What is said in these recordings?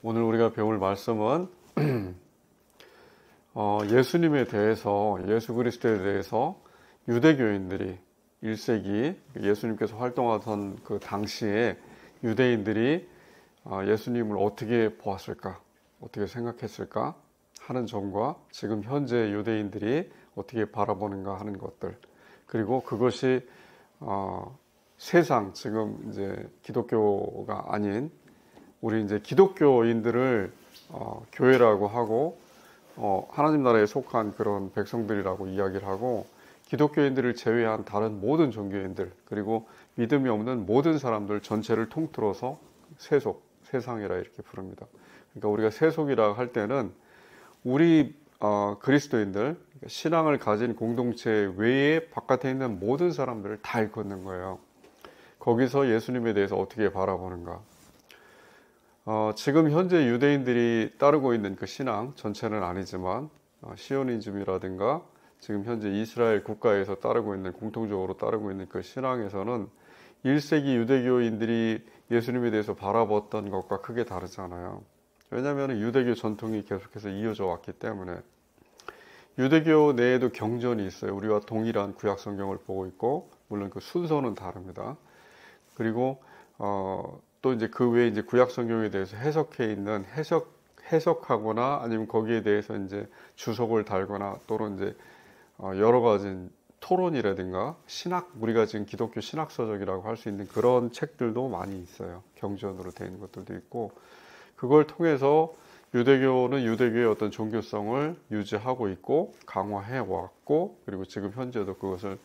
오늘 우리가 배울 말씀은 예수님에 대해서, 예수 그리스도에 대해서 유대교인들이 1세기 예수님께서 활동하던 그 당시에 유대인들이 예수님을 어떻게 보았을까, 어떻게 생각했을까 하는 점과 지금 현재 유대인들이 어떻게 바라보는가 하는 것들, 그리고 그것이 세상, 지금 이제 기독교가 아닌 우리 이제 기독교인들을 교회라고 하고 하나님 나라에 속한 그런 백성들이라고 이야기를 하고, 기독교인들을 제외한 다른 모든 종교인들, 그리고 믿음이 없는 모든 사람들 전체를 통틀어서 세속, 세상이라 이렇게 부릅니다. 그러니까 우리가 세속이라 할 때는 우리 그리스도인들, 신앙을 가진 공동체 외에 바깥에 있는 모든 사람들을 다 일컫는 거예요. 거기서 예수님에 대해서 어떻게 바라보는가. 지금 현재 유대인들이 따르고 있는 그 신앙 전체는 아니지만 시오니즘이라든가 지금 현재 이스라엘 국가에서 따르고 있는, 공통적으로 따르고 있는 그 신앙에서는 1세기 유대교인들이 예수님에 대해서 바라봤던 것과 크게 다르잖아요. 왜냐하면 유대교 전통이 계속해서 이어져 왔기 때문에. 유대교 내에도 경전이 있어요. 우리와 동일한 구약 성경을 보고 있고, 물론 그 순서는 다릅니다. 그리고 또 이제 그 외에 이제 구약 성경에 대해서 해석해 있는 해석하거나 아니면 거기에 대해서 이제 주석을 달거나 또는 이제 여러 가지 토론이라든가 신학, 우리가 지금 기독교 신학서적이라고 할 수 있는 그런 책들도 많이 있어요. 경전으로 되어 있는 것들도 있고, 그걸 통해서 유대교는 유대교의 어떤 종교성을 유지하고 있고 강화해 왔고, 그리고 지금 현재도 그것을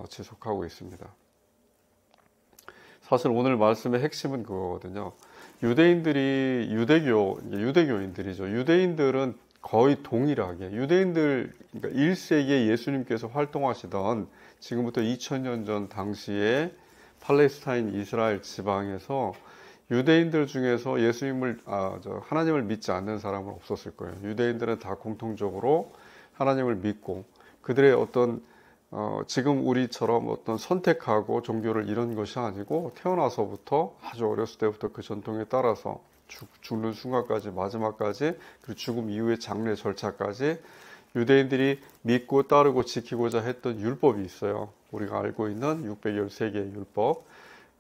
지속하고 있습니다. 사실 오늘 말씀의 핵심은 그거거든요. 유대인들이 유대교인들이죠. 유대인들은 거의 동일하게, 유대인들, 그러니까 1세기에 예수님께서 활동하시던 지금부터 2000년 전 당시에 팔레스타인 이스라엘 지방에서 유대인들 중에서 예수님을 하나님을 믿지 않는 사람은 없었을 거예요. 유대인들은 다 공통적으로 하나님을 믿고, 그들의 어떤 지금 우리처럼 어떤 선택하고 종교를 이런 것이 아니고 태어나서부터 아주 어렸을 때부터 그 전통에 따라서 죽는 순간까지, 마지막까지, 그리고 죽음 이후의 장례 절차까지 유대인들이 믿고 따르고 지키고자 했던 율법이 있어요. 우리가 알고 있는 613개의 율법.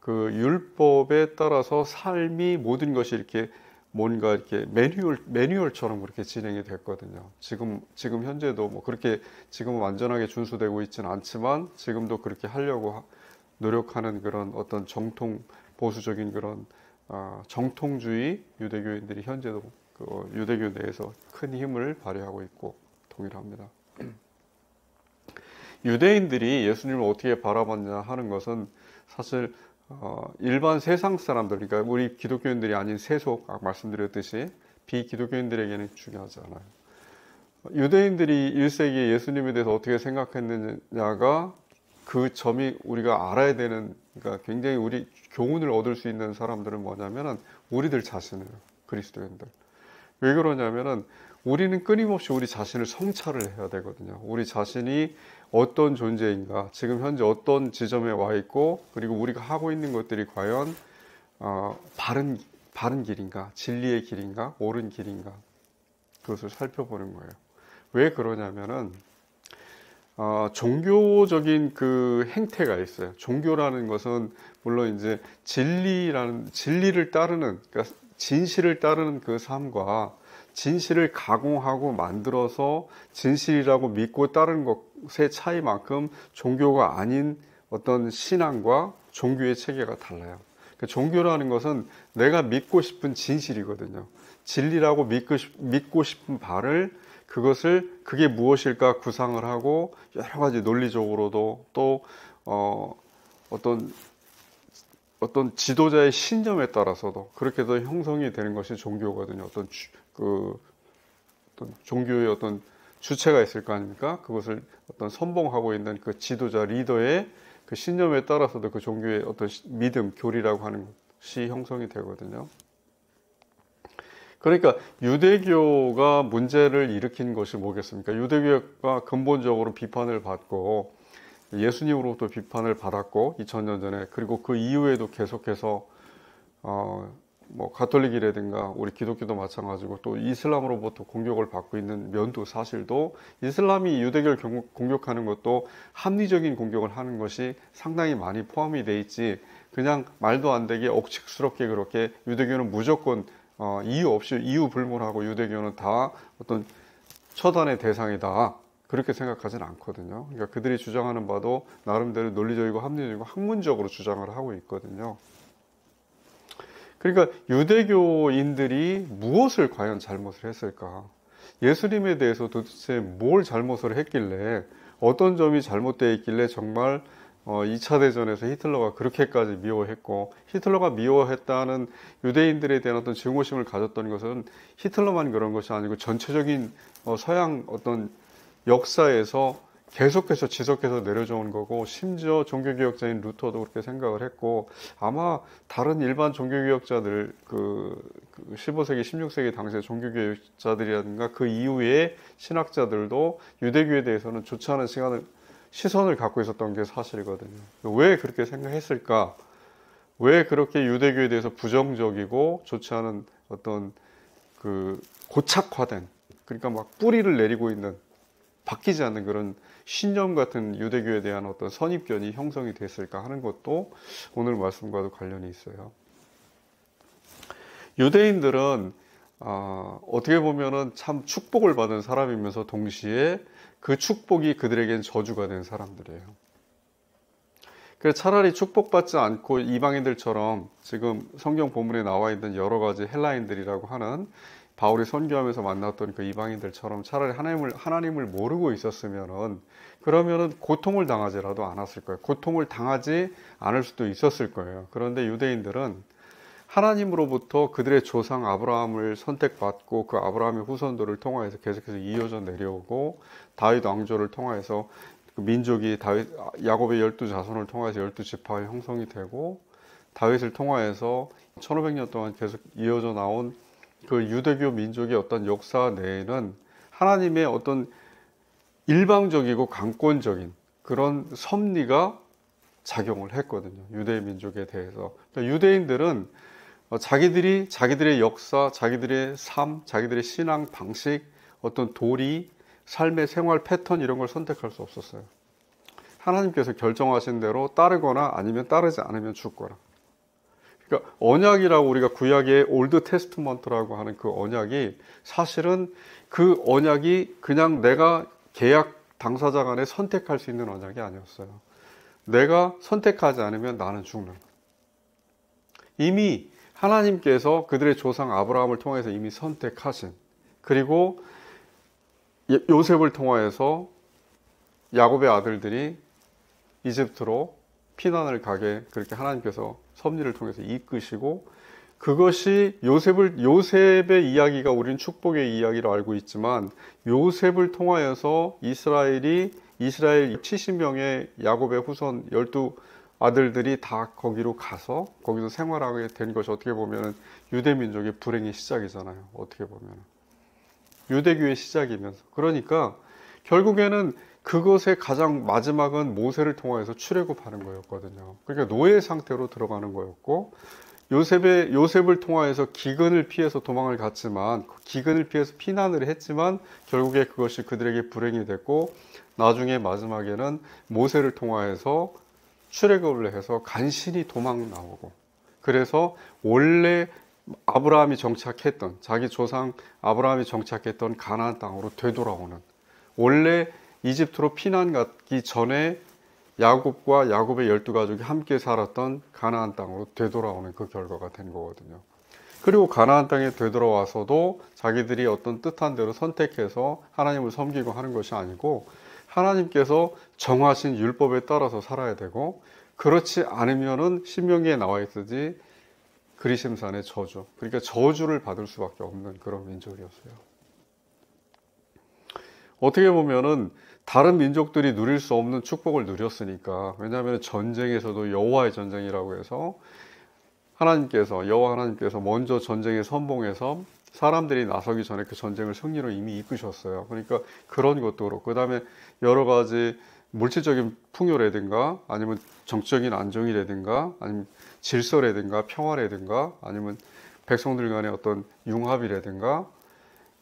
그 율법에 따라서 삶이, 모든 것이 이렇게 뭔가 이렇게 매뉴얼처럼 그렇게 진행이 됐거든요. 지금 현재도 뭐 그렇게 지금은 완전하게 준수되고 있지는 않지만 지금도 그렇게 하려고 노력하는 그런 어떤 보수적인 그런 정통주의 유대교인들이 현재도 그 유대교 내에서 큰 힘을 발휘하고 있고 동일합니다. 유대인들이 예수님을 어떻게 바라봤냐 하는 것은 사실 일반 세상 사람들, 그러니까 우리 기독교인들이 아닌 세속, 말씀드렸듯이 비기독교인들에게는 중요하지 않아요. 유대인들이 1세기에 예수님에 대해서 어떻게 생각했느냐가 그 점이 우리가 알아야 되는, 그러니까 굉장히 우리 교훈을 얻을 수 있는 사람들은 뭐냐면은 우리들 자신이에요. 그리스도인들. 왜 그러냐면은 우리는 끊임없이 우리 자신을 성찰을 해야 되거든요. 우리 자신이 어떤 존재인가, 지금 현재 어떤 지점에 와 있고, 그리고 우리가 하고 있는 것들이 과연 바른 길인가, 진리의 길인가, 옳은 길인가, 그것을 살펴보는 거예요. 왜 그러냐면은 종교적인 그 행태가 있어요. 종교라는 것은 물론 이제 진리를 따르는, 그러니까 진실을 따르는 그 삶과 진실을 가공하고 만들어서 진실이라고 믿고 따르는 것의 차이만큼 종교가 아닌 어떤 신앙과 종교의 체계가 달라요. 그러니까 종교라는 것은 내가 믿고 싶은 진실이거든요. 진리라고 믿고 싶은 바를, 그게 무엇일까 구상을 하고 여러 가지 논리적으로도 또 어떤 지도자의 신념에 따라서도 그렇게 더 형성이 되는 것이 종교거든요. 어떤 종교의 어떤 주체가 있을 거 아닙니까? 그것을 어떤 선봉하고 있는 그 지도자, 리더의 그 신념에 따라서도 그 종교의 어떤 믿음, 교리라고 하는 것이 형성이 되거든요. 그러니까 유대교가 문제를 일으킨 것이 뭐겠습니까? 유대교가 근본적으로 비판을 받고 예수님으로부터 비판을 받았고 2000년 전에, 그리고 그 이후에도 계속해서 뭐 가톨릭이라든가 우리 기독교도 마찬가지고 또 이슬람으로부터 공격을 받고 있는 면도 사실도 이슬람이 유대교를 공격하는 것도 합리적인 공격을 하는 것이 상당히 많이 포함이 돼 있지, 그냥 말도 안 되게 억측스럽게 그렇게 유대교는 무조건 이유 없이 이유 불문하고 유대교는 다 어떤 처단의 대상이다 그렇게 생각하진 않거든요. 그러니까 그들이 주장하는 바도 나름대로 논리적이고 합리적이고 학문적으로 주장을 하고 있거든요. 그러니까 유대교인들이 무엇을 과연 잘못을 했을까? 예수님에 대해서 도대체 뭘 잘못을 했길래, 어떤 점이 잘못되어 있길래 정말 2차 대전에서 히틀러가 그렇게까지 미워했고, 히틀러가 미워했다는 유대인들에 대한 어떤 증오심을 가졌던 것은 히틀러만 그런 것이 아니고 전체적인 서양 어떤 역사에서 계속해서 지속해서 내려져온 거고, 심지어 종교개혁자인 루터도 그렇게 생각을 했고, 아마 다른 일반 종교개혁자들, 그 15세기, 16세기 당시의 종교개혁자들이라든가 그 이후의 신학자들도 유대교에 대해서는 좋지 않은 시선을 갖고 있었던 게 사실이거든요. 왜 그렇게 생각했을까? 왜 그렇게 유대교에 대해서 부정적이고 좋지 않은 어떤 그 고착화된, 그러니까 막 뿌리를 내리고 있는, 바뀌지 않는 그런 신념 같은 유대교에 대한 어떤 선입견이 형성이 됐을까 하는 것도 오늘 말씀과도 관련이 있어요. 유대인들은 어떻게 보면은 참 축복을 받은 사람이면서 동시에 그 축복이 그들에겐 저주가 된 사람들이에요. 그래서 차라리 축복받지 않고 이방인들처럼 지금 성경 본문에 나와 있는 여러 가지 헬라인들이라고 하는 바울이 선교하면서 만났던 그 이방인들처럼 차라리 하나님을 모르고 있었으면은, 그러면은 고통을 당하지라도 않았을 거예요. 고통을 당하지 않을 수도 있었을 거예요. 그런데 유대인들은 하나님으로부터 그들의 조상 아브라함을 선택받고 그 아브라함의 후손들을 통하여서 계속해서 이어져 내려오고, 다윗 왕조를 통하여서 그 민족이 야곱의 12자손을 통해서 12지파의 형성이 되고, 다윗을 통하여서 1500년 동안 계속 이어져 나온 그 유대교 민족의 어떤 역사 내에는 하나님의 어떤 일방적이고 강권적인 그런 섭리가 작용을 했거든요. 유대 민족에 대해서. 그러니까 유대인들은 자기들의 역사, 자기들의 삶, 자기들의 신앙 방식, 어떤 도리, 삶의 생활 패턴 이런 걸 선택할 수 없었어요. 하나님께서 결정하신 대로 따르거나 아니면 따르지 않으면 죽거나. 그러니까 언약이라고 우리가 구약의 올드 테스트먼트라고 하는 그 언약이, 사실은 그 언약이 그냥 내가 계약 당사자 간에 선택할 수 있는 언약이 아니었어요. 내가 선택하지 않으면 나는 죽는. 이미 하나님께서 그들의 조상 아브라함을 통해서 이미 선택하신, 그리고 요셉을 통하여서 야곱의 아들들이 이집트로 피난을 가게 그렇게 하나님께서 섭리를 통해서 이끄시고, 그것이 요셉의 이야기가 우리는 축복의 이야기로 알고 있지만, 요셉을 통하여서 이스라엘 70명의 야곱의 후손 12 아들들이 다 거기로 가서 거기서 생활하게 된 것이 어떻게 보면 유대 민족의 불행의 시작이잖아요. 어떻게 보면 유대교의 시작이면서. 그러니까 결국에는 그것의 가장 마지막은 모세를 통해서 출애굽하는 거였거든요. 그러니까 노예 상태로 들어가는 거였고, 요셉을 통하여서 기근을 피해서 도망을 갔지만, 기근을 피해서 피난을 했지만 결국에 그것이 그들에게 불행이 됐고, 나중에 마지막에는 모세를 통하여서 출애굽을 해서 간신히 도망 나오고, 그래서 원래 아브라함이 정착했던, 자기 조상 아브라함이 정착했던 가나안 땅으로 되돌아오는, 원래 이집트로 피난 가기 전에 야곱과 야곱의 12가족이 함께 살았던 가나안 땅으로 되돌아오는 그 결과가 된 거거든요. 그리고 가나안 땅에 되돌아와서도 자기들이 어떤 뜻한 대로 선택해서 하나님을 섬기고 하는 것이 아니고, 하나님께서 정하신 율법에 따라서 살아야 되고, 그렇지 않으면은 신명기에 나와 있듯이 그리심산의 저주, 그러니까 저주를 받을 수밖에 없는 그런 민족이었어요. 어떻게 보면은 다른 민족들이 누릴 수 없는 축복을 누렸으니까. 왜냐하면 전쟁에서도 여호와의 전쟁이라고 해서 여호와 하나님께서 먼저 전쟁에 선봉해서 사람들이 나서기 전에 그 전쟁을 승리로 이미 이끄셨어요. 그러니까 그런 것도 그렇고, 그 다음에 여러 가지 물질적인 풍요라든가 아니면 정적인 안정이라든가 아니면 질서라든가 평화라든가 아니면 백성들 간의 어떤 융합이라든가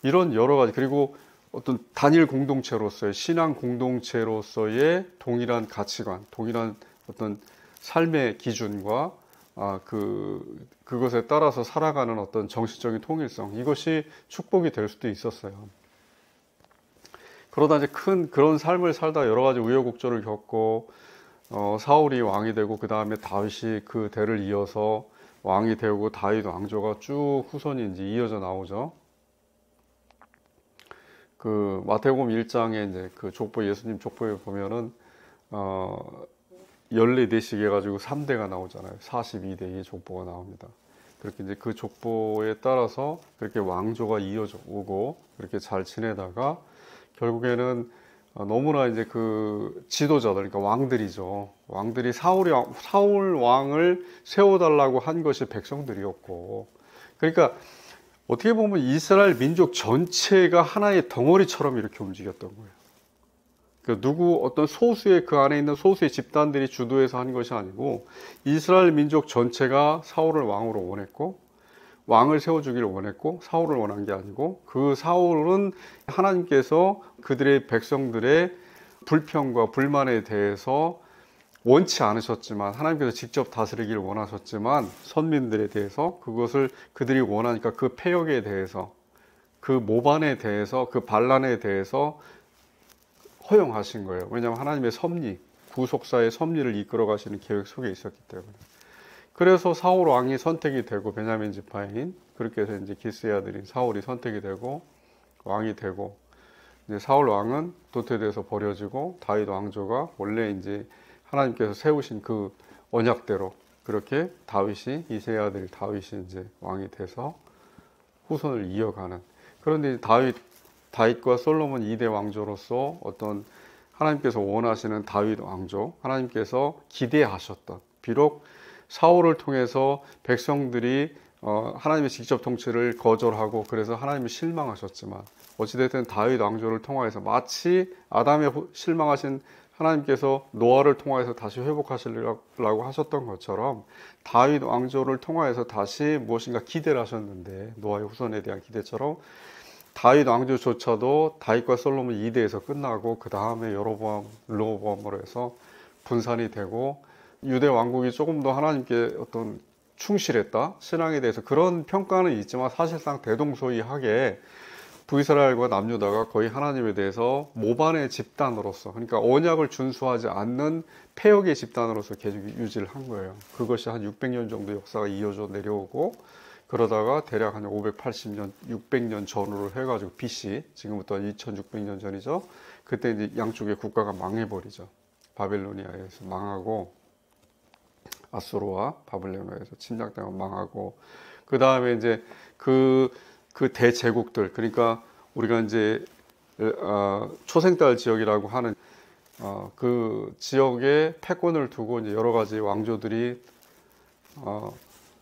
이런 여러 가지, 그리고 어떤 단일 공동체로서의 신앙 공동체로서의 동일한 가치관, 동일한 어떤 삶의 기준과 그것에 따라서 살아가는 어떤 정신적인 통일성, 이것이 축복이 될 수도 있었어요. 그러다 이제 그런 삶을 살다 여러 가지 우여곡절을 겪고 사울이 왕이 되고 그 다음에 다윗이 그 대를 이어서 왕이 되고 다윗 왕조가 쭉 후손이 이제 이어져 나오죠. 그 마태복음 1장에 이제 그 족보, 예수님 족보에 보면은 14대씩 해가지고 3대가 나오잖아요. 42대의 족보가 나옵니다. 그렇게 이제 그 족보에 따라서 그렇게 왕조가 이어져 오고 그렇게 잘 지내다가 결국에는 너무나 이제 그 지도자들, 그러니까 왕들이죠. 왕들이 사울 왕을 세워달라고 한 것이 백성들이었고, 그러니까 어떻게 보면 이스라엘 민족 전체가 하나의 덩어리처럼 이렇게 움직였던 거예요. 그 어떤 소수의 그 안에 있는 소수의 집단들이 주도해서 한 것이 아니고 이스라엘 민족 전체가 사울을 왕으로 원했고 왕을 세워주기를 원했고 사울을 원한 게 아니고 그 사울은 하나님께서 그들의 백성들의 불평과 불만에 대해서 원치 않으셨지만 하나님께서 직접 다스리기를 원하셨지만 선민들에 대해서 그것을 그들이 원하니까 그 패역에 대해서 그 모반에 대해서 그 반란에 대해서 허용하신 거예요. 왜냐하면 하나님의 섭리, 구속사의 섭리를 이끌어 가시는 계획 속에 있었기 때문에. 그래서 사울 왕이 선택이 되고 베냐민 지파인 그렇게 해서 이제 기스의 아들인 사울이 선택이 되고 왕이 되고 이제 사울 왕은 도태돼서 버려지고 다윗 왕조가 원래 이제 하나님께서 세우신 그 언약대로 그렇게 이새의 아들 다윗이 이제 왕이 돼서 후손을 이어가는. 그런데 다윗과 솔로몬 2대 왕조로서 어떤 하나님께서 원하시는 다윗 왕조, 하나님께서 기대하셨던, 비록 사울을 통해서 백성들이 하나님의 직접 통치를 거절하고 그래서 하나님이 실망하셨지만 어찌됐든 다윗 왕조를 통하여서 마치 아담에 실망하신 하나님께서 노아를 통하여서 다시 회복하시려고 하셨던 것처럼 다윗 왕조를 통하여서 다시 무엇인가 기대를 하셨는데 노아의 후손에 대한 기대처럼 다윗 왕조조차도 다윗과 솔로몬 2대에서 끝나고 그 다음에 르호보암으로 해서 분산이 되고 유대 왕국이 조금 더 하나님께 어떤 충실했다 신앙에 대해서 그런 평가는 있지만 사실상 대동소이하게 북이스라엘과 남유다가 거의 하나님에 대해서 모반의 집단으로서, 그러니까 언약을 준수하지 않는 패역의 집단으로서 계속 유지를 한 거예요. 그것이 한 600년 정도 역사가 이어져 내려오고 그러다가 대략 한 580년, 600년 전후로 해가지고 BC, 지금부터 2600년 전이죠. 그때 이제 양쪽의 국가가 망해버리죠. 바벨로니아에서 망하고 아수르와 바벨로니아에서 침략당하고 망하고 그 다음에 이제 그 대제국들, 그러니까 우리가 이제 초생달 지역이라고 하는 그 지역에 패권을 두고 이제 여러 가지 왕조들이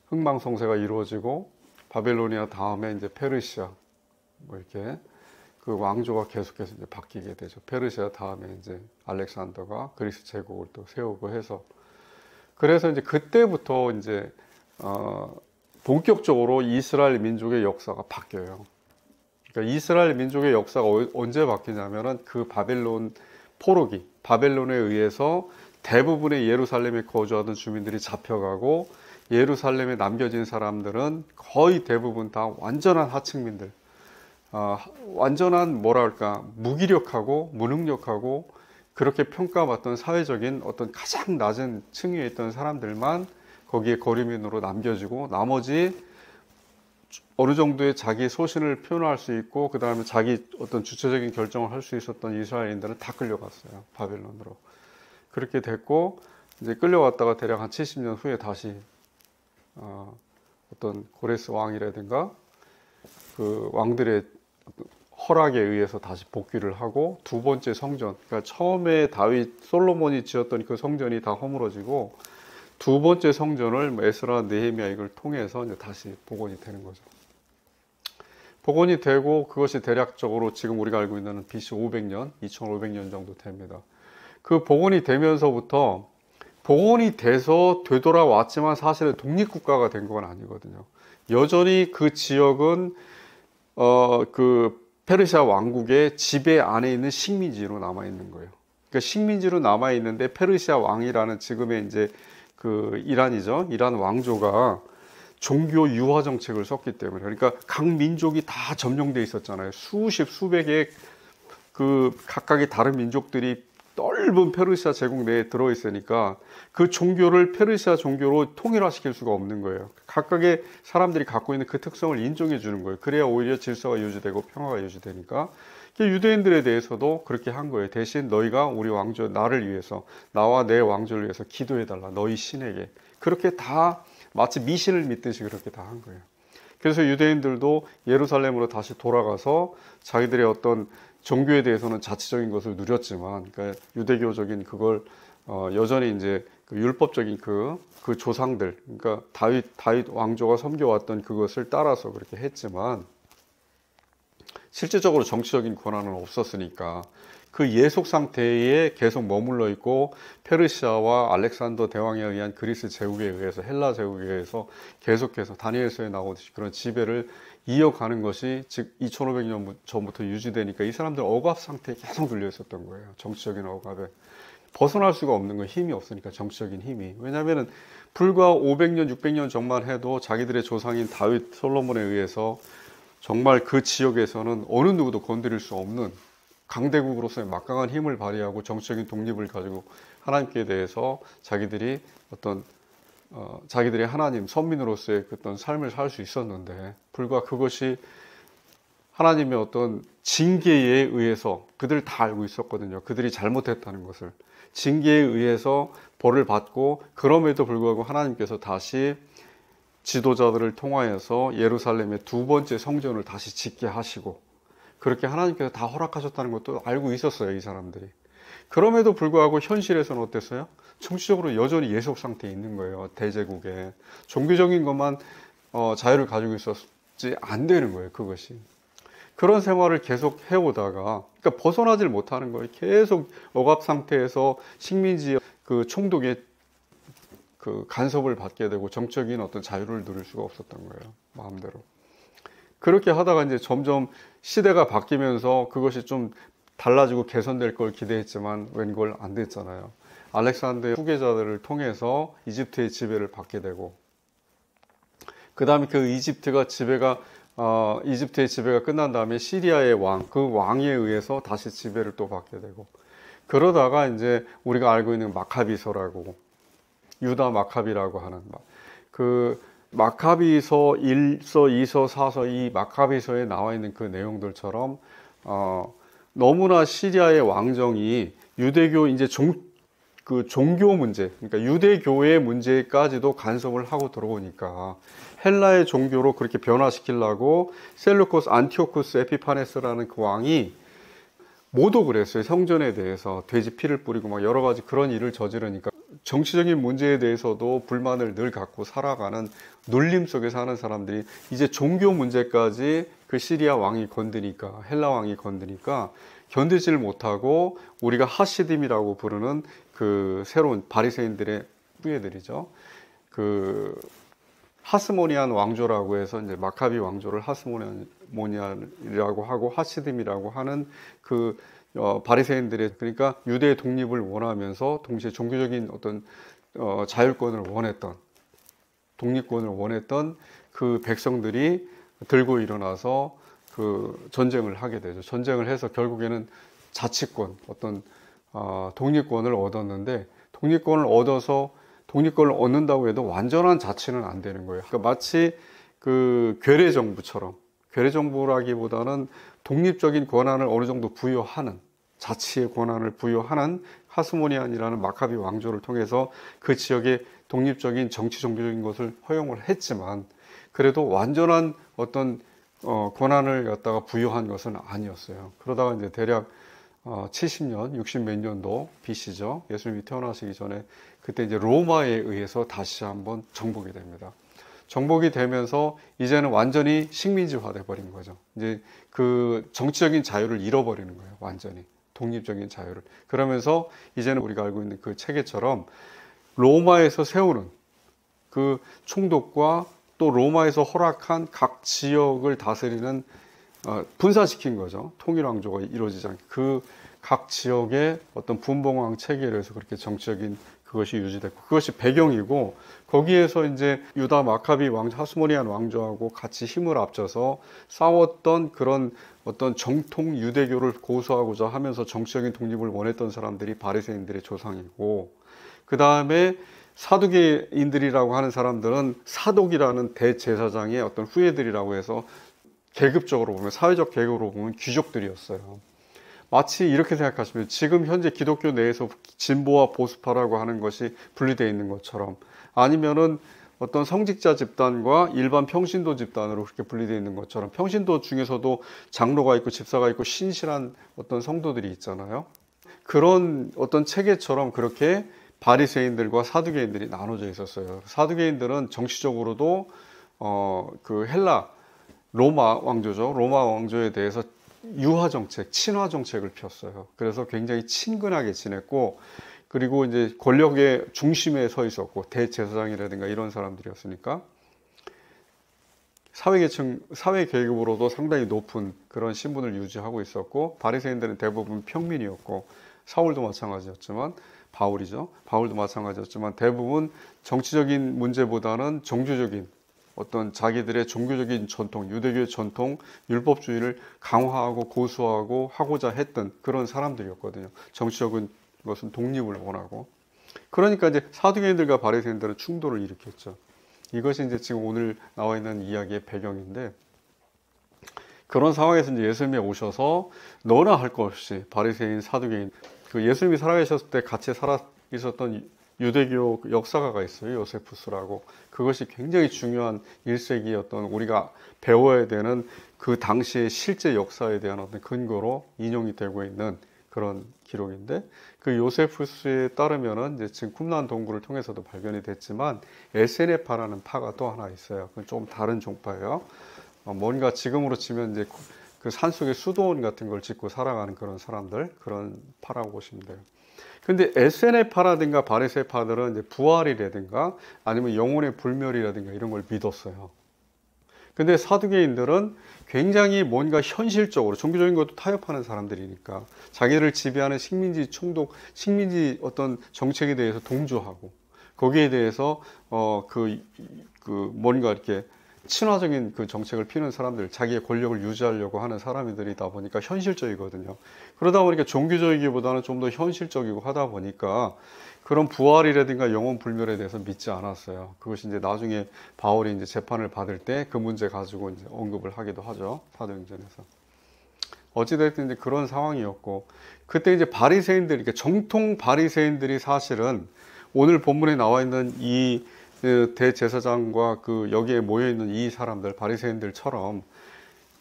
흥망성쇠가 이루어지고 바벨로니아 다음에 이제 페르시아 뭐 이렇게 그 왕조가 계속해서 이제 바뀌게 되죠. 페르시아 다음에 이제 알렉산더가 그리스 제국을 또 세우고 해서 그래서 이제 그때부터 이제 본격적으로 이스라엘 민족의 역사가 바뀌어요. 그러니까 이스라엘 민족의 역사가 언제 바뀌냐면은 그 바벨론 포로기, 바벨론에 의해서 대부분의 예루살렘에 거주하던 주민들이 잡혀가고 예루살렘에 남겨진 사람들은 거의 대부분 다 완전한 하층민들, 완전한 뭐랄까 무기력하고 무능력하고 그렇게 평가받던 사회적인 어떤 가장 낮은 층위에 있던 사람들만 거기에 거류민으로 남겨지고 나머지 어느 정도의 자기 소신을 표현할 수 있고 그 다음에 자기 어떤 주체적인 결정을 할 수 있었던 이스라엘인들은 다 끌려갔어요. 바벨론으로. 그렇게 됐고 이제 끌려왔다가 대략 한 70년 후에 다시 어떤 고레스 왕이라든가 그 왕들의 허락에 의해서 다시 복귀를 하고 두 번째 성전, 그러니까 처음에 다윗 솔로몬이 지었던 그 성전이 다 허물어지고 두 번째 성전을 에스라 느헤미야 이걸 통해서 이제 다시 복원이 되는 거죠. 복원이 되고 그것이 대략적으로 지금 우리가 알고 있는 BC 500년, 2500년 정도 됩니다. 그 복원이 되면서부터 복원이 돼서 되돌아왔지만 사실은 독립국가가 된 건 아니거든요. 여전히 그 지역은 그 페르시아 왕국의 지배 안에 있는 식민지로 남아 있는 거예요. 그러니까 식민지로 남아 있는데 페르시아 왕이라는 지금의 이제 그 이란이죠. 이란 왕조가 종교 유화 정책을 썼기 때문에, 그러니까 각 민족이 다 점령돼 있었잖아요. 수십 수백의 그 각각의 다른 민족들이 넓은 페르시아 제국 내에 들어 있으니까 그 종교를 페르시아 종교로 통일화시킬 수가 없는 거예요. 각각의 사람들이 갖고 있는 그 특성을 인정해 주는 거예요. 그래야 오히려 질서가 유지되고 평화가 유지되니까. 유대인들에 대해서도 그렇게 한 거예요. 대신 너희가 우리 왕조, 나를 위해서, 나와 내 왕조를 위해서 기도해달라. 너희 신에게. 그렇게 다 마치 미신을 믿듯이 그렇게 다 한 거예요. 그래서 유대인들도 예루살렘으로 다시 돌아가서 자기들의 어떤 종교에 대해서는 자치적인 것을 누렸지만, 그러니까 유대교적인 그걸 여전히 이제 그 율법적인 그 조상들, 그러니까 다윗 왕조가 섬겨왔던 그것을 따라서 그렇게 했지만, 실질적으로 정치적인 권한은 없었으니까 그 예속 상태에 계속 머물러 있고, 페르시아와 알렉산더 대왕에 의한 그리스 제국에 의해서, 헬라 제국에 의해서 계속해서 다니엘서에 나오듯이 그런 지배를 이어가는 것이 즉 2500년 전부터 유지되니까 이 사람들 억압 상태에 계속 눌려 있었던 거예요. 정치적인 억압에 벗어날 수가 없는 거예요. 힘이 없으니까, 정치적인 힘이. 왜냐하면 불과 500년 600년 전만 해도 자기들의 조상인 다윗 솔로몬에 의해서 정말 그 지역에서는 어느 누구도 건드릴 수 없는 강대국으로서의 막강한 힘을 발휘하고 정치적인 독립을 가지고 하나님께 대해서 자기들이 어떤 자기들의 하나님, 선민으로서의 어떤 삶을 살 수 있었는데, 불과 그것이 하나님의 어떤 징계에 의해서, 그들 다 알고 있었거든요. 그들이 잘못했다는 것을. 징계에 의해서 벌을 받고, 그럼에도 불구하고 하나님께서 다시 지도자들을 통하여서 예루살렘의 두 번째 성전을 다시 짓게 하시고, 그렇게 하나님께서 다 허락하셨다는 것도 알고 있었어요, 이 사람들이. 그럼에도 불구하고 현실에서는 어땠어요? 정치적으로 여전히 예속 상태에 있는 거예요. 대제국에. 종교적인 것만 자유를 가지고 있었지 안 되는 거예요, 그것이. 그런 생활을 계속 해오다가, 그러니까 벗어나질 못하는 거예요. 계속 억압 상태에서 식민지의 그 총독의 그 간섭을 받게 되고 정적인 어떤 자유를 누릴 수가 없었던 거예요, 마음대로. 그렇게 하다가 이제 점점 시대가 바뀌면서 그것이 좀 달라지고 개선될 걸 기대했지만 웬걸 안 됐잖아요. 알렉산더의 후계자들을 통해서 이집트의 지배를 받게 되고, 그 다음에 그 이집트의 지배가 끝난 다음에 시리아의 왕, 그 왕에 의해서 다시 지배를 또 받게 되고, 그러다가 이제 우리가 알고 있는 마카비서라고, 유다 마카비라고 하는 그 마카비서 1서, 2서, 4서, 이 마카비서에 나와 있는 그 내용들처럼 너무나 시리아의 왕정이 유대교 이제 종교 문제, 그러니까 유대교의 문제까지도 간섭을 하고 들어오니까 헬라의 종교로 그렇게 변화시키려고 셀루코스 안티오쿠스 에피파네스라는 그 왕이 모독을 했어요. 성전에 대해서 돼지 피를 뿌리고 막 여러 가지 그런 일을 저지르니까 정치적인 문제에 대해서도 불만을 늘 갖고 살아가는 눌림 속에 사는 사람들이 이제 종교 문제까지 그 시리아 왕이 건드니까, 헬라 왕이 건드니까 견디지를 못하고 우리가 하시딤이라고 부르는 그 새로운 바리새인들의 후예들이죠. 그 하스모니안 왕조라고 해서 이제 마카비 왕조를 하스모니안이라고 하고 하시딤이라고 하는 그 바리새인들의, 그러니까 유대의 독립을 원하면서 동시에 종교적인 어떤 자율권을 원했던, 독립권을 원했던 그 백성들이 들고 일어나서 그 전쟁을 하게 되죠. 전쟁을 해서 결국에는 자치권, 어떤 독립권을 얻었는데, 독립권을 얻는다고 해도 완전한 자치는 안 되는 거예요. 그러니까 마치 그 괴뢰 정부처럼, 괴뢰 정부라기보다는 독립적인 권한을 어느 정도 부여하는, 자치의 권한을 부여하는 하스모니안이라는 마카비 왕조를 통해서 그 지역의 독립적인 정치 종교적인 것을 허용을 했지만, 그래도 완전한 어떤 권한을 갖다가 부여한 것은 아니었어요. 그러다가 이제 대략 70년, 60 몇 년도 BC죠. 예수님이 태어나시기 전에 그때 이제 로마에 의해서 다시 한번 정복이 됩니다. 정복이 되면서 이제는 완전히 식민지화돼 버린 거죠. 이제 그 정치적인 자유를 잃어버리는 거예요. 완전히 독립적인 자유를. 그러면서 이제는 우리가 알고 있는 그 체계처럼 로마에서 세우는 그 총독과 또 로마에서 허락한 각 지역을 다스리는 분산시킨 거죠. 통일왕조가 이루어지지 않게 그 각 지역의 어떤 분봉왕 체계에서 그렇게 정치적인 그것이 유지됐고 그것이 배경이고 거기에서 이제 유다 마카비 왕조 하스모니안 왕조하고 같이 힘을 합쳐서 싸웠던 그런 어떤 정통 유대교를 고수하고자 하면서 정치적인 독립을 원했던 사람들이 바리새인들의 조상이고 그 다음에 사두개인들이라고 하는 사람들은 사독이라는 대제사장의 어떤 후예들이라고 해서 계급적으로 보면 사회적 계급으로 보면 귀족들이었어요. 마치 이렇게 생각하시면 지금 현재 기독교 내에서 진보와 보수파라고 하는 것이 분리되어 있는 것처럼 아니면은 어떤 성직자 집단과 일반 평신도 집단으로 그렇게 분리되어 있는 것처럼 평신도 중에서도 장로가 있고 집사가 있고 신실한 어떤 성도들이 있잖아요. 그런 어떤 체계처럼 그렇게 바리새인들과 사두개인들이 나눠져 있었어요. 사두개인들은 정치적으로도 그 헬라 로마 왕조죠. 로마 왕조에 대해서 유화 정책, 친화 정책을 폈어요. 그래서 굉장히 친근하게 지냈고 그리고 이제 권력의 중심에 서 있었고 대제사장이라든가 이런 사람들이었으니까 사회계층, 사회계급으로도 상당히 높은 그런 신분을 유지하고 있었고 바리새인들은 대부분 평민이었고 사울도 마찬가지였지만 바울이죠. 바울도 마찬가지였지만 대부분 정치적인 문제보다는 종교적인 어떤 자기들의 종교적인 전통, 유대교의 전통, 율법주의를 강화하고 고수하고 하고자 했던 그런 사람들이었거든요. 정치적인 것은 독립을 원하고. 그러니까 이제 사두개인들과 바리새인들은 충돌을 일으켰죠. 이것이 이제 지금 오늘 나와 있는 이야기의 배경인데 그런 상황에서 이제 예수님이 오셔서 너나 할 것 없이 바리새인, 사두개인 그 예수님이 살아계셨을 때 같이 살아 있었던 유대교 역사가가 있어요. 요세푸스라고. 그것이 굉장히 중요한 1세기 어떤 우리가 배워야 되는 그 당시의 실제 역사에 대한 어떤 근거로 인용이 되고 있는 그런 기록인데 그 요세푸스에 따르면은 이제 지금 쿰란 동굴을 통해서도 발견이 됐지만 에세네파라는 파가 또 하나 있어요. 그건 좀 다른 종파예요. 뭔가 지금으로 치면 이제 그 산속에 수도원 같은 걸 짓고 살아가는 그런 사람들, 그런 파라고 보시면 돼요. 근데 에세네파라든가 바리새파들은 이제 부활이라든가 아니면 영혼의 불멸이라든가 이런 걸 믿었어요. 근데 사두개인들은 굉장히 뭔가 현실적으로 종교적인 것도 타협하는 사람들이니까 자기를 지배하는 식민지 총독, 식민지 어떤 정책에 대해서 동조하고 거기에 대해서 뭔가 이렇게 친화적인 그 정책을 피는 사람들, 자기의 권력을 유지하려고 하는 사람들이다 보니까 현실적이거든요. 그러다 보니까 종교적이기보다는 좀 더 현실적이고 하다 보니까 그런 부활이라든가 영혼 불멸에 대해서 믿지 않았어요. 그것이 이제 나중에 바울이 이제 재판을 받을 때 그 문제 가지고 이제 언급을 하기도 하죠. 사도행전에서. 어찌됐든 이제 그런 상황이었고, 그때 이제 바리새인들, 이렇게 정통 바리새인들이 사실은 오늘 본문에 나와 있는 이 대제사장과 그 여기에 모여 있는 이 사람들, 바리새인들처럼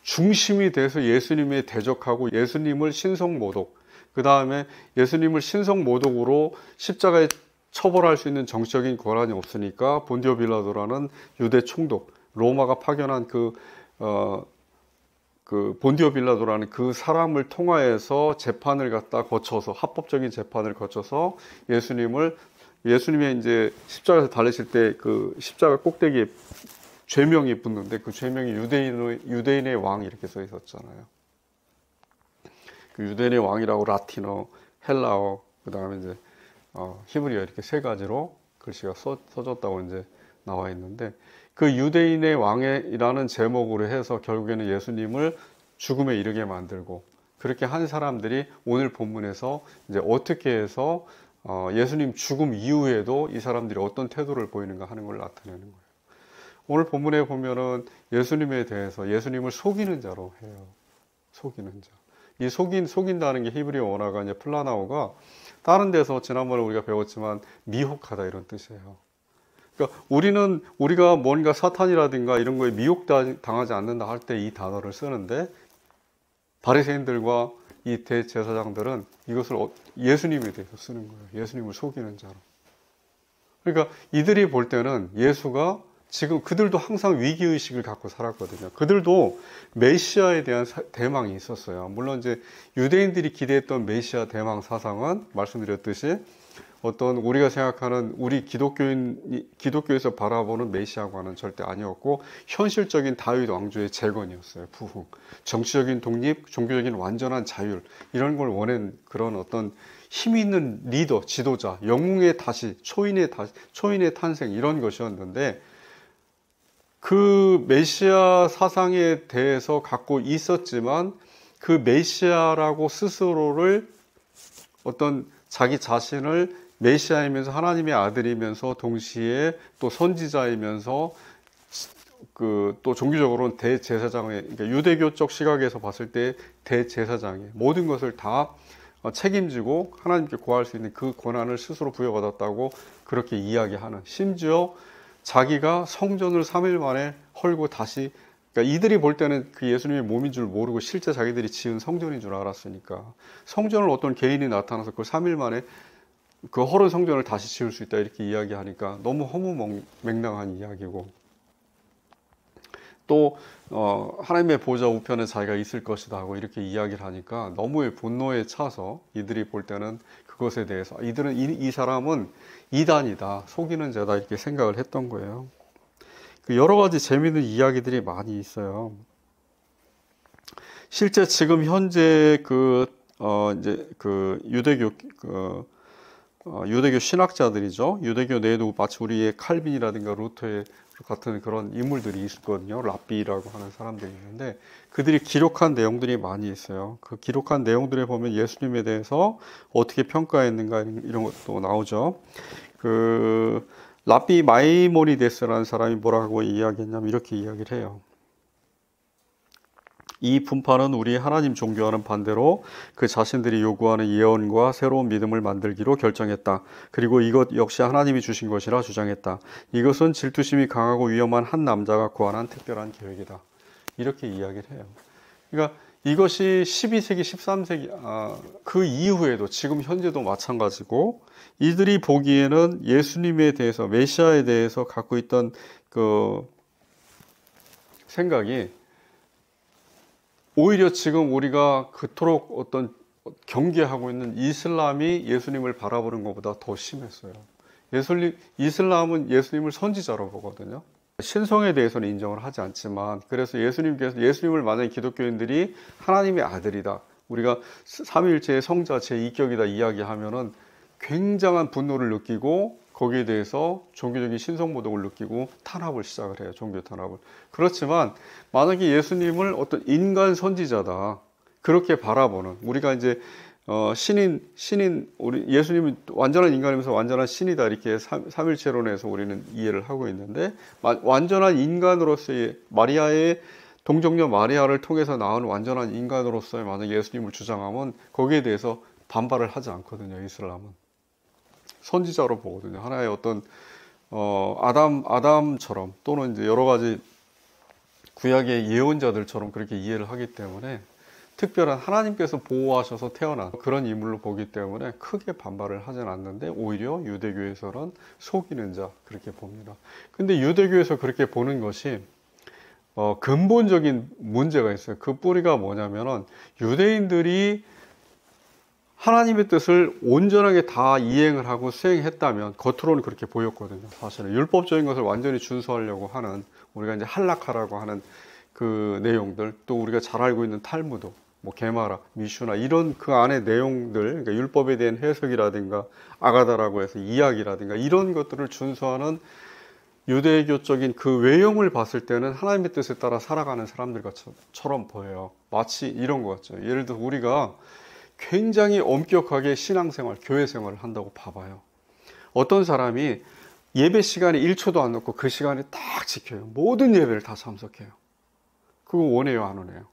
중심이 돼서 예수님에 대적하고 예수님을 신성모독, 그 다음에 예수님을 신성모독으로 십자가에 처벌할 수 있는 정치적인 권한이 없으니까 본디오 빌라도라는 유대 총독, 로마가 파견한 그 본디오 빌라도라는 그 사람을 통하여서 재판을 갖다 거쳐서 합법적인 재판을 거쳐서 예수님의 이제 십자가에서 달리실 때 그 십자가 꼭대기에 죄명이 붙는데 그 죄명이 유대인의 왕 이렇게 써 있었잖아요. 그 유대인의 왕이라고 라틴어, 헬라어, 그 다음에 이제 히브리어 이렇게 세 가지로 글씨가 써졌다고 이제 나와 있는데 그 유대인의 왕이라는 제목으로 해서 결국에는 예수님을 죽음에 이르게 만들고 그렇게 한 사람들이 오늘 본문에서 이제 어떻게 해서 예수님 죽음 이후에도 이 사람들이 어떤 태도를 보이는가 하는 걸 나타내는 거예요. 오늘 본문에 보면은 예수님에 대해서 예수님을 속이는 자로 해요. 속이는 자. 이 속인다는 게 히브리어 원어가 이제 플라나오가 다른 데서 지난번에 우리가 배웠지만 미혹하다 이런 뜻이에요. 그러니까 우리가 뭔가 사탄이라든가 이런 거에 미혹당하지 않는다 할 때 이 단어를 쓰는데 바리새인들과 이 대제사장들은 이것을 예수님에 대해서 쓰는 거예요. 예수님을 속이는 자로. 그러니까 이들이 볼 때는 예수가 지금 그들도 항상 위기의식을 갖고 살았거든요. 그들도 메시아에 대한 대망이 있었어요. 물론 이제 유대인들이 기대했던 메시아 대망 사상은 말씀드렸듯이 어떤 우리가 생각하는 우리 기독교에서 바라보는 메시아관은 절대 아니었고 현실적인 다윗 왕조의 재건이었어요. 부흥, 정치적인 독립, 종교적인 완전한 자율 이런 걸 원한 그런 어떤 힘 있는 리더, 지도자, 영웅의 다시, 초인의 탄생 이런 것이었는데 그 메시아 사상에 대해서 갖고 있었지만 그 메시아라고 스스로를 어떤 자기 자신을 메시아이면서 하나님의 아들이면서 동시에 또 선지자이면서 또 종교적으로는 대제사장의 그러니까 유대교적 시각에서 봤을 때 대제사장의 모든 것을 다 책임지고 하나님께 구할 수 있는 그 권한을 스스로 부여받았다고 그렇게 이야기하는, 심지어 자기가 성전을 3일 만에 헐고 다시, 그러니까 이들이 볼 때는 그 예수님의 몸인 줄 모르고 실제 자기들이 지은 성전인 줄 알았으니까 성전을 어떤 개인이 나타나서 그 3일 만에 그 헐은 성전을 다시 지을 수 있다 이렇게 이야기하니까 너무 허무맹랑한 이야기고, 또 하나님의 보좌 우편에 자기가 있을 것이다 하고 이렇게 이야기를 하니까 너무 분노에 차서 이들이 볼 때는 그것에 대해서 이들은 이 사람은 이단이다, 속이는 자다 이렇게 생각을 했던 거예요. 여러 가지 재미있는 이야기들이 많이 있어요. 실제 지금 현재 이제 유대교 신학자들이죠. 유대교 내에도 마치 우리의 칼빈이라든가 루터의 같은 그런 인물들이 있거든요. 랍비라고 하는 사람들이 있는데 그들이 기록한 내용들이 많이 있어요. 그 기록한 내용들에 보면 예수님에 대해서 어떻게 평가했는가 이런 것도 나오죠. 랍비 마이모니데스라는 사람이 뭐라고 이야기했냐면 이렇게 이야기를 해요. 이 분파는 우리 하나님 종교와는 반대로 그 자신들이 요구하는 예언과 새로운 믿음을 만들기로 결정했다. 그리고 이것 역시 하나님이 주신 것이라 주장했다. 이것은 질투심이 강하고 위험한 한 남자가 고안한 특별한 계획이다. 이렇게 이야기를 해요. 그러니까 이것이 12세기, 13세기 그 이후에도 지금 현재도 마찬가지고, 이들이 보기에는 예수님에 대해서, 메시아에 대해서 갖고 있던 그 생각이 오히려 지금 우리가 그토록 어떤 경계하고 있는 이슬람이 예수님을 바라보는 것보다 더 심했어요. 이슬람은 예수님을 선지자로 보거든요. 신성에 대해서는 인정을 하지 않지만, 그래서 예수님을 만약에 기독교인들이 하나님의 아들이다, 우리가 삼위일체의 성자 제2격이다 이야기하면은 굉장한 분노를 느끼고 거기에 대해서 종교적인 신성모독을 느끼고 탄압을 시작을 해요. 종교 탄압을. 그렇지만 만약에 예수님을 어떤 인간 선지자다 그렇게 바라보는, 우리가 이제 우리 예수님은 완전한 인간이면서 완전한 신이다 이렇게 삼일체론에서 우리는 이해를 하고 있는데, 완전한 인간으로서의 마리아의 동정녀 마리아를 통해서 나온 완전한 인간으로서의 만약 예수님을 주장하면 거기에 대해서 반발을 하지 않거든요. 이슬람은 선지자로 보거든요. 하나의 어떤 아담처럼, 또는 이제 여러 가지 구약의 예언자들처럼 그렇게 이해를 하기 때문에, 특별한 하나님께서 보호하셔서 태어난 그런 인물로 보기 때문에 크게 반발을 하진 않는데, 오히려 유대교에서는 속이는 자 그렇게 봅니다. 근데 유대교에서 그렇게 보는 것이 근본적인 문제가 있어요. 그 뿌리가 뭐냐면은 유대인들이 하나님의 뜻을 온전하게 다 이행을 하고 수행했다면, 겉으로는 그렇게 보였거든요. 사실은 율법적인 것을 완전히 준수하려고 하는, 우리가 이제 할라카라고 하는 그 내용들, 또 우리가 잘 알고 있는 탈무드, 뭐 게마라, 미슈나 이런 그 안의 내용들, 그러니까 율법에 대한 해석이라든가 아가다라고 해서 이야기라든가 이런 것들을 준수하는 유대교적인 그 외형을 봤을 때는 하나님의 뜻에 따라 살아가는 사람들처럼 보여요. 마치 이런 것 같죠. 예를 들어 우리가 굉장히 엄격하게 신앙생활, 교회생활을 한다고 봐봐요. 어떤 사람이 예배 시간에 1초도 안 놓고 그 시간에 딱 지켜요. 모든 예배를 다 참석해요. 그거 원해요, 안 원해요?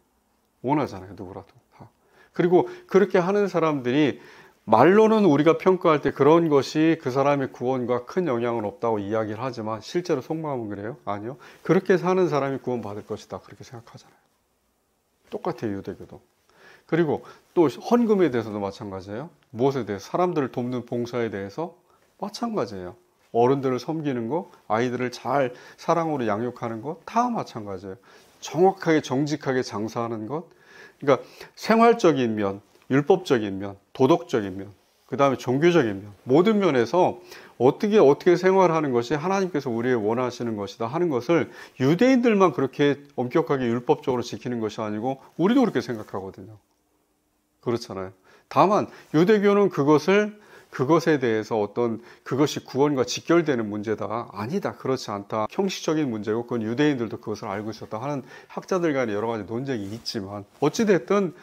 원하잖아요, 누구라도 다. 그리고 그렇게 하는 사람들이 말로는 우리가 평가할 때 그런 것이 그 사람의 구원과 큰 영향은 없다고 이야기를 하지만, 실제로 속마음은 그래요? 아니요. 그렇게 사는 사람이 구원받을 것이다 그렇게 생각하잖아요. 똑같아요, 유대교도. 그리고 또 헌금에 대해서도 마찬가지예요. 무엇에 대해서? 사람들을 돕는 봉사에 대해서 마찬가지예요. 어른들을 섬기는 것, 아이들을 잘 사랑으로 양육하는 것 다 마찬가지예요. 정확하게 정직하게 장사하는 것, 그러니까 생활적인 면, 율법적인 면, 도덕적인 면, 그 다음에 종교적인 면, 모든 면에서 어떻게 생활하는 것이 하나님께서 우리의 원하시는 것이다 하는 것을 유대인들만 그렇게 엄격하게 율법적으로 지키는 것이 아니고 우리도 그렇게 생각하거든요. 그렇잖아요. 다만 유대교는 그것에 대해서 그것이 구원과 직결되는 문제다. 아니다. 그렇지 않다. 형식적인 문제고 그건 유대인들도 그것을 알고 있었다 하는 학자들 간에 여러 가지 논쟁이 있지만 어찌됐든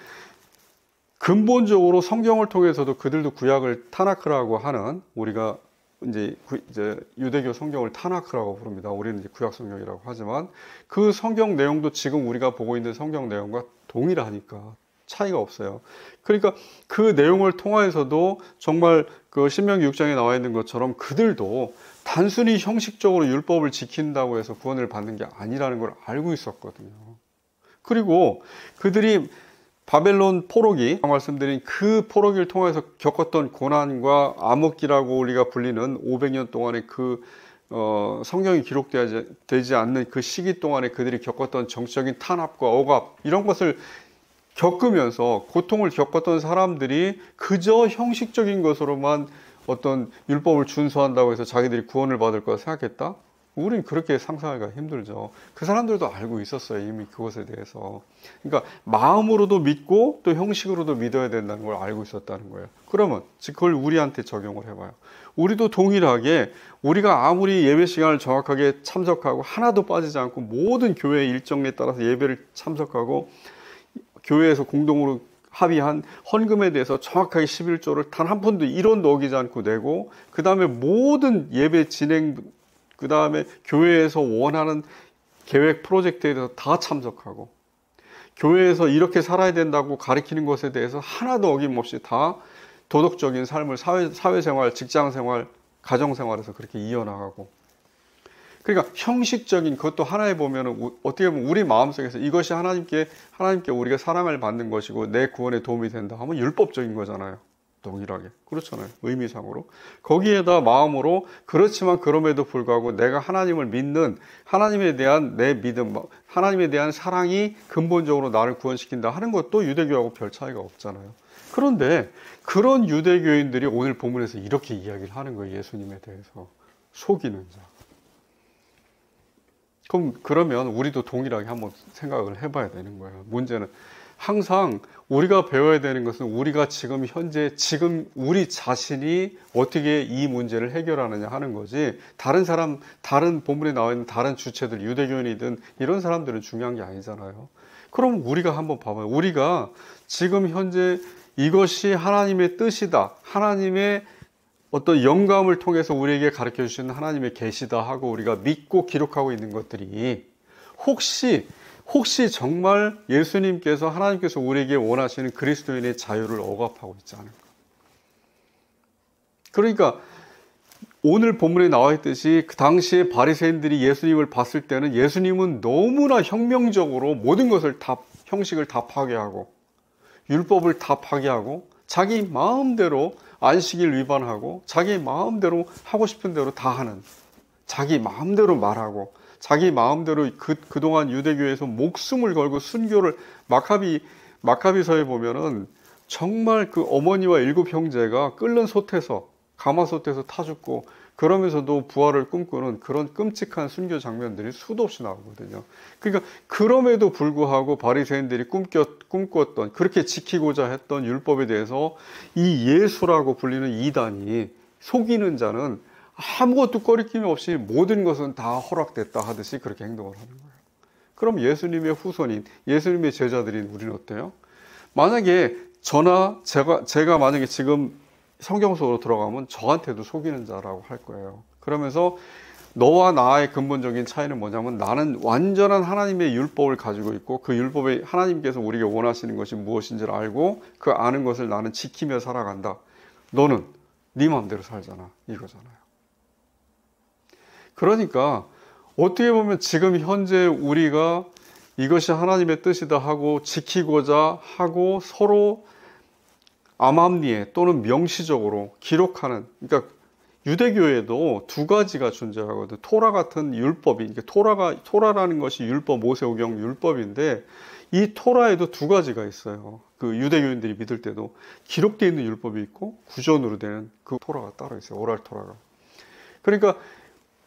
근본적으로 성경을 통해서도 그들도 구약을 타나크라고 하는 우리가 이제 유대교 성경을 타나크라고 부릅니다. 우리는 이제 구약 성경이라고 하지만 그 성경 내용도 지금 우리가 보고 있는 성경 내용과 동일하니까 차이가 없어요. 그러니까 그 내용을 통해서도 정말 그 신명기 6장에 나와 있는 것처럼 그들도 단순히 형식적으로 율법을 지킨다고 해서 구원을 받는 게 아니라는 걸 알고 있었거든요. 그리고 그들이 바벨론 포로기, 말씀드린 그 포로기를 통해서 겪었던 고난과 암흑기라고 우리가 불리는 500년 동안의 성경이 기록되지 않는 그 시기 동안에 그들이 겪었던 정치적인 탄압과 억압, 이런 것을 겪으면서 고통을 겪었던 사람들이 그저 형식적인 것으로만 어떤 율법을 준수한다고 해서 자기들이 구원을 받을 거라 생각했다? 우린 그렇게 상상하기가 힘들죠. 그 사람들도 알고 있었어요. 이미 그것에 대해서. 그러니까 마음으로도 믿고 또 형식으로도 믿어야 된다는 걸 알고 있었다는 거예요. 그러면 그걸 우리한테 적용을 해봐요. 우리도 동일하게 우리가 아무리 예배 시간을 정확하게 참석하고 하나도 빠지지 않고 모든 교회 일정에 따라서 예배를 참석하고 교회에서 공동으로 합의한 헌금에 대해서 정확하게 11조를 단 한 푼도 1원도 어기지 않고 내고 그 다음에 모든 예배 진행 그 다음에 교회에서 원하는 계획 프로젝트에 대해서 다 참석하고 교회에서 이렇게 살아야 된다고 가르치는 것에 대해서 하나도 어김없이 다 도덕적인 삶을 사회생활, 직장생활, 가정생활에서 그렇게 이어나가고 그러니까 형식적인 그것도 하나에 보면은 어떻게 보면 우리 마음속에서 이것이 하나님께 우리가 사랑을 받는 것이고 내 구원에 도움이 된다 하면 율법적인 거잖아요. 동일하게. 그렇잖아요. 의미상으로. 거기에다 마음으로 그렇지만 그럼에도 불구하고 내가 하나님을 믿는 하나님에 대한 내 믿음, 하나님에 대한 사랑이 근본적으로 나를 구원시킨다 하는 것도 유대교하고 별 차이가 없잖아요. 그런데 그런 유대교인들이 오늘 본문에서 이렇게 이야기를 하는 거예요. 예수님에 대해서. 속이는 자. 그러면 우리도 동일하게 한번 생각을 해봐야 되는 거예요. 문제는 항상 우리가 배워야 되는 것은 우리가 지금 우리 자신이 어떻게 이 문제를 해결하느냐 하는 거지 다른 본문에 나와 있는 다른 주체들, 유대교인이든 이런 사람들은 중요한 게 아니잖아요. 그럼 우리가 한번 봐봐요. 우리가 지금 현재 이것이 하나님의 뜻이다. 하나님의 어떤 영감을 통해서 우리에게 가르쳐 주시는 하나님의 계시다 하고 우리가 믿고 기록하고 있는 것들이 혹시 정말 예수님께서 하나님께서 우리에게 원하시는 그리스도인의 자유를 억압하고 있지 않을까? 그러니까 오늘 본문에 나와 있듯이 그 당시에 바리새인들이 예수님을 봤을 때는 예수님은 너무나 혁명적으로 모든 것을 다 형식을 다 파괴하고 율법을 다 파괴하고 자기 마음대로 안식일 위반하고 자기 마음대로 하고 싶은 대로 다 하는 자기 마음대로 말하고 자기 마음대로 그동안 유대교에서 목숨을 걸고 순교를 마카비서에 보면은 정말 그 어머니와 7 형제가 끓는 솥에서 가마솥에서 타 죽고 그러면서도 부활을 꿈꾸는 그런 끔찍한 순교 장면들이 수도 없이 나오거든요. 그러니까 그럼에도 불구하고 바리새인들이 꿈꿨던 그렇게 지키고자 했던 율법에 대해서 이 예수라고 불리는 이단이 속이는 자는 아무것도 꺼리낌 없이 모든 것은 다 허락됐다 하듯이 그렇게 행동을 하는 거예요. 그럼 예수님의 후손인 예수님의 제자들인 우리는 어때요? 만약에 제가 만약에 지금 성경 속으로 들어가면 저한테도 속이는 자라고 할 거예요. 그러면서 너와 나의 근본적인 차이는 뭐냐면 나는 완전한 하나님의 율법을 가지고 있고 그 율법에 하나님께서 우리에게 원하시는 것이 무엇인지를 알고 그 아는 것을 나는 지키며 살아간다. 너는 네 마음대로 살잖아. 이거잖아요. 그러니까 어떻게 보면 지금 현재 우리가 이것이 하나님의 뜻이다 하고 지키고자 하고 서로 암암리에 또는 명시적으로 기록하는 그러니까 유대교에도 2가지가 존재하거든. 토라 같은 율법이 토라라는 것이 율법 모세오경 율법인데 이 토라에도 2가지가 있어요. 그 유대교인들이 믿을 때도 기록되어 있는 율법이 있고 구전으로 되는 그 토라가 따로 있어요. 오랄 토라가. 그러니까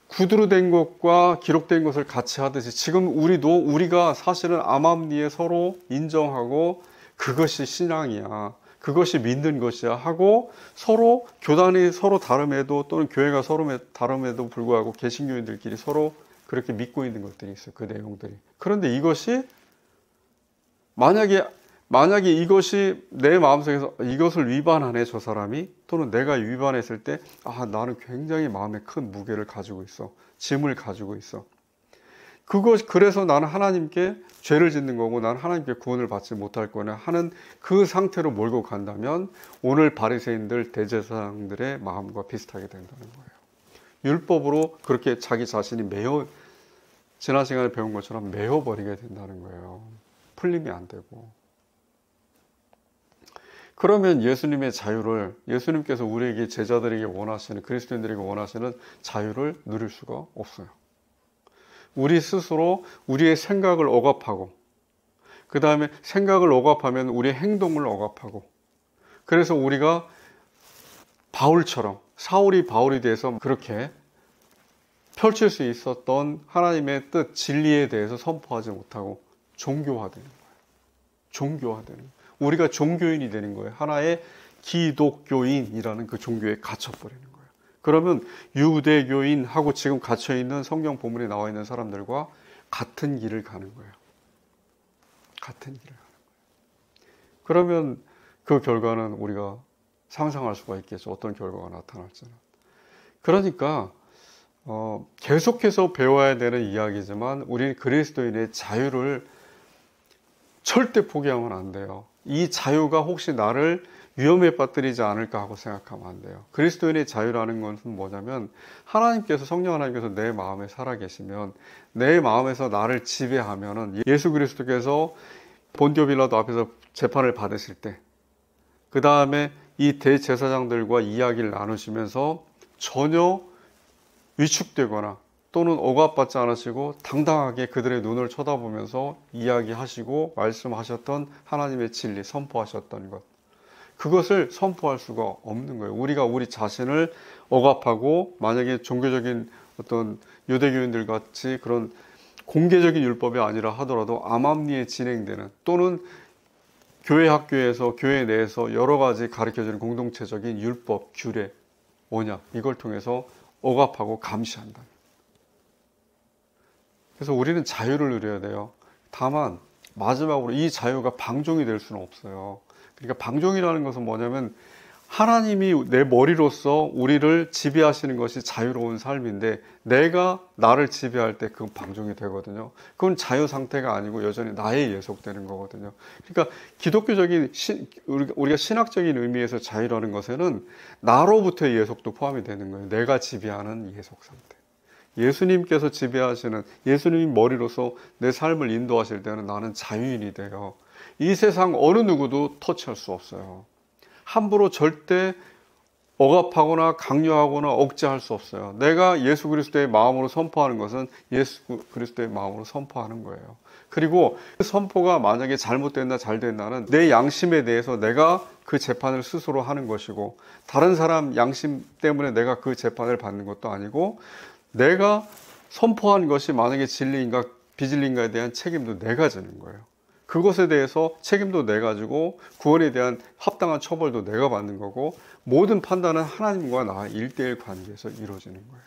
구두로 된 것과 기록된 것을 같이 하듯이 지금 우리가 사실은 암암리에 서로 인정하고 그것이 신앙이야, 그것이 믿는 것이야 하고 서로 교단이 서로 다름에도 또는 교회가 서로 다름에도 불구하고 개신교인들끼리 서로 그렇게 믿고 있는 것들이 있어요. 그 내용들이. 그런데 이것이 만약에 이것이 내 마음속에서 이것을 위반하네 저 사람이, 또는 내가 위반했을 때 나는 굉장히 마음에 큰 무게를 가지고 있어, 짐을 가지고 있어, 그래서 나는 하나님께 죄를 짓는 거고 나는 하나님께 구원을 받지 못할 거냐 하는 그 상태로 몰고 간다면 오늘 바리새인들 대제사장들의 마음과 비슷하게 된다는 거예요. 율법으로 그렇게 자기 자신이 지난 시간에 배운 것처럼 메어버리게 된다는 거예요. 풀림이 안 되고. 그러면 예수님께서 우리에게, 제자들에게 원하시는, 그리스도인들에게 원하시는 자유를 누릴 수가 없어요. 우리 스스로 우리의 생각을 억압하고, 그 다음에 생각을 억압하면 우리의 행동을 억압하고, 그래서 우리가 사울이 바울이 돼서 그렇게 펼칠 수 있었던 하나님의 뜻, 진리에 대해서 선포하지 못하고 종교화되는 거예요. 종교화되는 거예요. 우리가 종교인이 되는 거예요. 하나의 기독교인이라는 그 종교에 갇혀버리는 거예요. 그러면 유대교인하고 지금 갇혀있는 성경 본문에 나와 있는 사람들과 같은 길을 가는 거예요. 같은 길을 가는 거예요. 그러면 그 결과는 우리가 상상할 수가 있겠죠. 어떤 결과가 나타날지는. 그러니까 계속해서 배워야 되는 이야기지만 우리는 그리스도인의 자유를 절대 포기하면 안 돼요. 이 자유가 혹시 나를 위험에 빠뜨리지 않을까 하고 생각하면 안 돼요. 그리스도인의 자유라는 것은 뭐냐면 성령 하나님께서 내 마음에 살아계시면, 내 마음에서 나를 지배하면은, 예수 그리스도께서 본디오 빌라도 앞에서 재판을 받으실 때, 그 다음에 이 대제사장들과 이야기를 나누시면서 전혀 위축되거나 또는 억압받지 않으시고 당당하게 그들의 눈을 쳐다보면서 이야기하시고 말씀하셨던 하나님의 진리, 선포하셨던 것, 그것을 선포할 수가 없는 거예요. 우리가 우리 자신을 억압하고, 만약에 종교적인 어떤 유대교인들 같이 그런 공개적인 율법이 아니라 하더라도 암암리에 진행되는, 또는 교회 학교에서, 교회 내에서 여러 가지 가르쳐주는 공동체적인 율법, 규례, 언약, 이걸 통해서 억압하고 감시한다. 그래서 우리는 자유를 누려야 돼요. 다만 마지막으로 이 자유가 방종이 될 수는 없어요. 그러니까 방종이라는 것은 뭐냐면 하나님이 내 머리로서 우리를 지배하시는 것이 자유로운 삶인데 내가 나를 지배할 때 그건 방종이 되거든요. 그건 자유 상태가 아니고 여전히 나에 예속되는 거거든요. 그러니까 기독교적인 우리가 신학적인 의미에서 자유라는 것에는 나로부터의 예속도 포함이 되는 거예요. 내가 지배하는 예속 상태. 예수님께서 지배하시는, 예수님이 머리로서 내 삶을 인도하실 때는 나는 자유인이 돼요. 이 세상 어느 누구도 터치할 수 없어요. 함부로 절대 억압하거나 강요하거나 억제할 수 없어요. 내가 예수 그리스도의 마음으로 선포하는 것은 예수 그리스도의 마음으로 선포하는 거예요. 그리고 그 선포가 만약에 잘못됐나 잘됐나는 내 양심에 대해서 내가 그 재판을 스스로 하는 것이고, 다른 사람 양심 때문에 내가 그 재판을 받는 것도 아니고, 내가 선포한 것이 만약에 진리인가 비진리인가에 대한 책임도 내가 지는 거예요. 그것에 대해서 책임도 내가 지고 구원에 대한 합당한 처벌도 내가 받는 거고, 모든 판단은 하나님과 나 1대1 관계에서 이루어지는 거예요.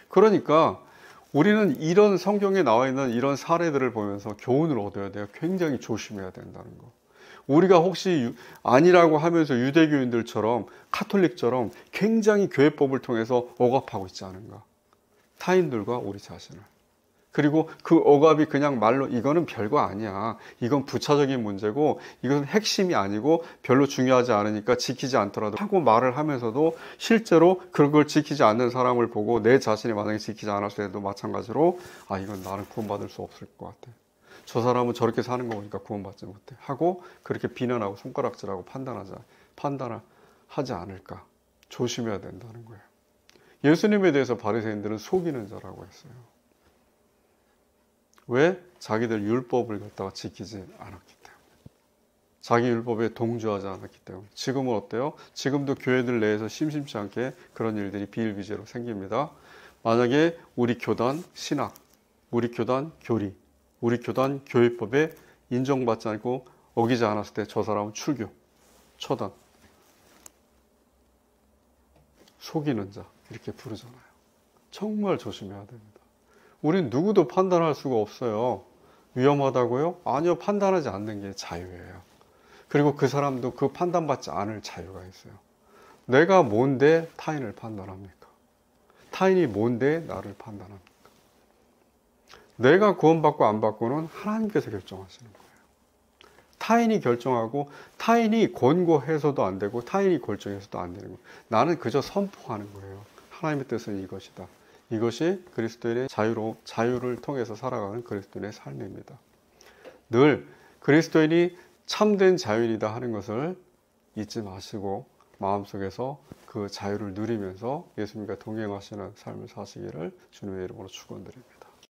그러니까 우리는 이런 성경에 나와 있는 이런 사례들을 보면서 교훈을 얻어야 돼요. 굉장히 조심해야 된다는 거. 우리가 혹시 아니라고 하면서 유대교인들처럼, 카톨릭처럼 굉장히 교회법을 통해서 억압하고 있지 않은가. 타인들과 우리 자신을. 그리고 그 억압이 그냥 말로 이거는 별거 아니야, 이건 부차적인 문제고 이건 핵심이 아니고 별로 중요하지 않으니까 지키지 않더라도 하고 말을 하면서도 실제로 그런 걸 지키지 않는 사람을 보고 내 자신이 만약에 지키지 않았을 때도 마찬가지로 이건 나는 구원받을 수 없을 것 같아, 저 사람은 저렇게 사는 거 보니까 구원받지 못해 하고 그렇게 비난하고 손가락질하고 판단을 하지 않을까 조심해야 된다는 거예요. 예수님에 대해서 바리새인들은 속이는 자라고 했어요. 왜? 자기들 율법을 갖다가 지키지 않았기 때문에. 자기 율법에 동조하지 않았기 때문에. 지금은 어때요? 지금도 교회들 내에서 심심치 않게 그런 일들이 비일비재로 생깁니다. 만약에 우리 교단 신학, 우리 교단 교리, 우리 교단 교회법에 인정받지 않고 어기지 않았을 때 저 사람은 출교, 처단, 속이는 자 이렇게 부르잖아요. 정말 조심해야 됩니다. 우린 누구도 판단할 수가 없어요. 위험하다고요? 아니요. 판단하지 않는 게 자유예요. 그리고 그 사람도 그 판단받지 않을 자유가 있어요. 내가 뭔데 타인을 판단합니까? 타인이 뭔데 나를 판단합니까? 내가 구원받고 안 받고는 하나님께서 결정하시는 거예요. 타인이 결정하고 타인이 권고해서도 안 되고 타인이 결정해서도 안 되는 거예요. 나는 그저 선포하는 거예요. 하나님의 뜻은 이것이다. 이것이 그리스도인의 자유를 통해서 살아가는 그리스도인의 삶입니다. 늘 그리스도인이 참된 자유이다 하는 것을 잊지 마시고 마음속에서 그 자유를 누리면서 예수님과 동행하시는 삶을 사시기를 주님의 이름으로 축원드립니다.